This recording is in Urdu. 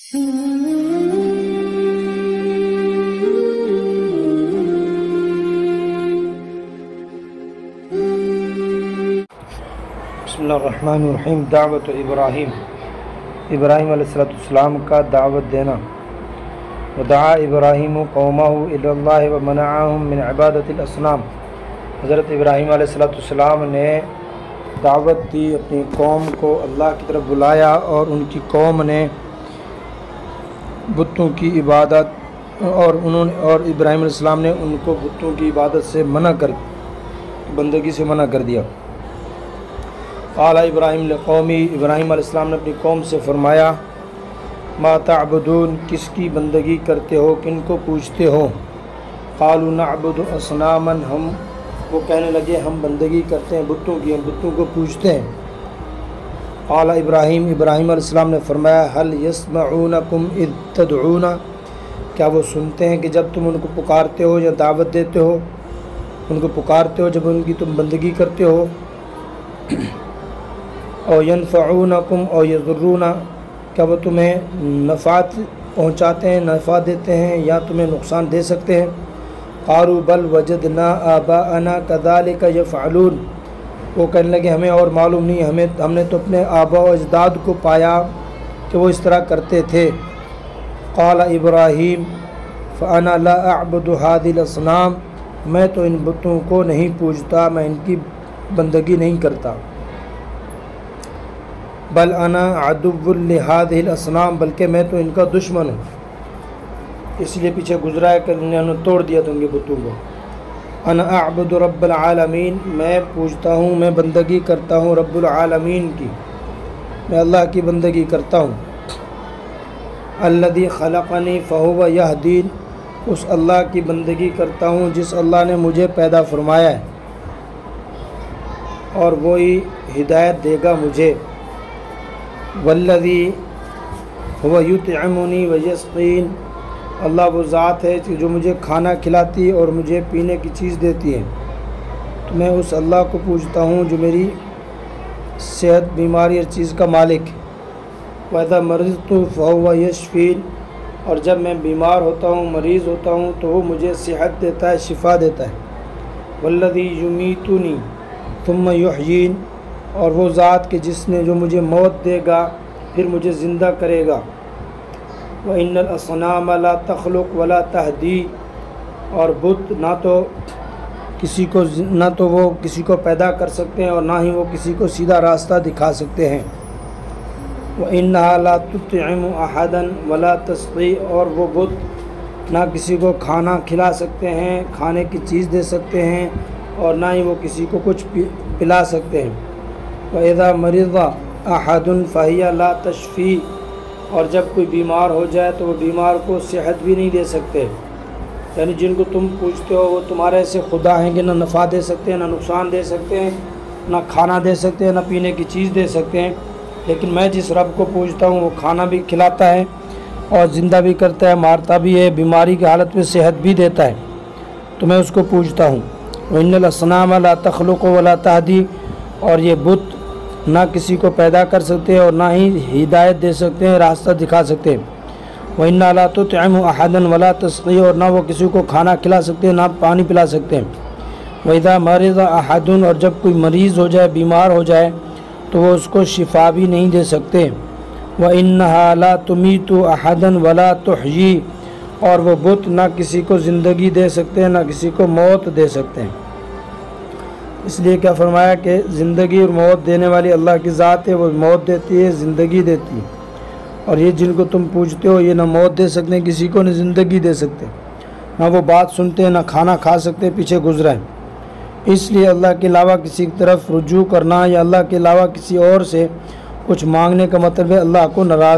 بسم اللہ الرحمن الرحیم۔ دعوت ابراہیم علیہ السلام کا دعوت دینا۔ ودعا ابراہیم قومہ الی اللہ ومنعہم من عبادت الاصنام۔ حضرت ابراہیم علیہ السلام نے دعوت دی، اپنی قوم کو اللہ کی طرف بلایا اور ان کی قوم نے بتوں کی عبادت اور ابراہیم علیہ السلام نے ان کو بتوں کی عبادت سے بندگی سے منع کر دیا۔ قال ابراہیم لقومی، ابراہیم علیہ السلام نے اپنی قوم سے فرمایا، ما تعبدون، کس کی بندگی کرتے ہو، کن کو پوجتے ہو؟ قالوا نعبد اصناما، وہ کہنے لگے ہم بندگی کرتے ہیں بتوں کی، ہم بتوں کو پوجتے ہیں۔ قال ابراہیم علیہ السلام نے فرمایا، هل يسمعونکم اذ تدعون، کیا وہ سنتے ہیں کہ جب تم ان کو پکارتے ہو یا دعوت دیتے ہو، ان کو پکارتے ہو جب ان کی تم بندگی کرتے ہو؟ او ینفعونکم او یضرون، کیا وہ تمہیں نفعات پہنچاتے ہیں، نفع دیتے ہیں یا تمہیں نقصان دے سکتے ہیں؟ قالوا بل وجدنا آباءنا كذلك يفعلون، وہ کہنے لگے ہمیں اور معلوم نہیں، ہم نے تو اپنے آباء و اجداد کو پایا کہ وہ اس طرح کرتے تھے۔ قال ابراہیم فانا لا اعبد هذه الاصنام، میں تو ان بتوں کو نہیں پوجتا، میں ان کی بندگی نہیں کرتا۔ بل انا عدو لهذه الاصنام، بلکہ میں تو ان کا دشمن ہوں، اس لیے پیچھے گزرا ہے کہ انہوں نے توڑ دیا تھا ان کے بتوں کو۔ انا اعبد رب العالمین، میں پوجتا ہوں، میں بندگی کرتا ہوں رب العالمین کی، میں اللہ کی بندگی کرتا ہوں۔ الذی خلقنی فہو یہدین، اس اللہ کی بندگی کرتا ہوں جس اللہ نے مجھے پیدا فرمایا ہے اور وہی ہدایت دے گا مجھے۔ والذی هو یطعمنی ویسقین، اللہ وہ ذات ہے جو مجھے کھانا کھلاتی اور مجھے پینے کی چیز دیتی ہے، تو میں اس اللہ کو پوجتا ہوں جو میری صحت، بیماری ہر چیز کا مالک ہے۔ وَإِذَا مَرِضْتُ فَهُوَ يَشْفِينِ، اور جب میں بیمار ہوتا ہوں، مریض ہوتا ہوں تو وہ مجھے صحت دیتا ہے، شفا دیتا ہے۔ وَالَّذِي يُمِيتُنِي ثُمَّ يُحْيِينِ، اور وہ ذات کہ جس نے جو مجھے موت دے گا پھر مجھے زندہ کرے گا۔ وَإِنَّ الْأَصْنَامَ لَا تَخْلُقُ وَلَا تَهْدِي، اور بت نہ تو وہ کسی کو پیدا کر سکتے ہیں اور نہ ہی وہ کسی کو سیدھا راستہ دکھا سکتے ہیں۔ وَإِنَّهَا لَا تُطْعِمُ أَحَدًا وَلَا تَسْقِي، اور وہ بت نہ کسی کو کھانا کھلا سکتے ہیں، کھانے کی چیز دے سکتے ہیں اور نہ ہی وہ کسی کو کچھ پلا سکتے ہیں۔ وَإِذَا مَرِضَ أَحَدٌ فَهِيَ لَا تَشْفِي، اور جب کوئی بیمار ہو جائے تو وہ بیمار کو صحت بھی نہیں دے سکتے۔ یعنی جن کو تم پوجتے ہو وہ تمہارے ایسے خدا ہیں کہ نہ نفع دے سکتے ہیں، نہ نقصان دے سکتے ہیں، نہ کھانا دے سکتے ہیں، نہ پینے کی چیز دے سکتے ہیں، لیکن میں جس رب کو پوجتا ہوں وہ کھانا بھی کھلاتا ہے اور زندہ بھی کرتا ہے، مارتا بھی ہے، بیماری کی حالت میں صحت بھی دیتا ہے، تو میں اس کو پوجتا ہوں۔ وَإِنَّ الْأَصْنَامَ لَا تَخْلُقُ وَلَا تَهْدِي، اور یہ بت نہ کسی کو پیدا کر سکتے ہیں اور نہ ہی ہدایت دے سکتے ہیں، راستہ دکھا سکتے ہیں۔ وَإِنَّا لَا تُطْعِمُ أَحَدًا وَلَا تَسْقِي، اور نہ وہ کسی کو کھانا کھلا سکتے ہیں، نہ پانی پلا سکتے ہیں۔ وَإِذَا مَرِضَ أَحَدٌ، اور جب کوئی مریض ہو جائے، بیمار ہو جائے تو وہ اس کو شفا بھی نہیں دے سکتے۔ وَإِنَّهَا لَا تُمِيتُ أَحَدًا وَلَا تُحْيِي، اور وہ بت نہ کسی کو زندگی دے سکتے ہیں، نہ کسی کو موت دے سکتے ہیں۔ اس لیے کیا فرمایا کہ زندگی اور موت دینے والی اللہ کی ذات ہے، وہ موت دیتی ہے، زندگی دیتی ہے، اور یہ جن کو تم پوجتے ہو یہ نہ موت دے سکتے ہیں کسی کو، نہ زندگی دے سکتے، نہ وہ بات سنتے ہیں، نہ کھانا کھا سکتے، پیچھے گزرا ہے۔ اس لیے اللہ کے علاوہ کسی کی طرف رجوع کرنا یا اللہ کے علاوہ کسی اور سے کچھ مانگنے کا مطلب ہے اللہ کو ناراض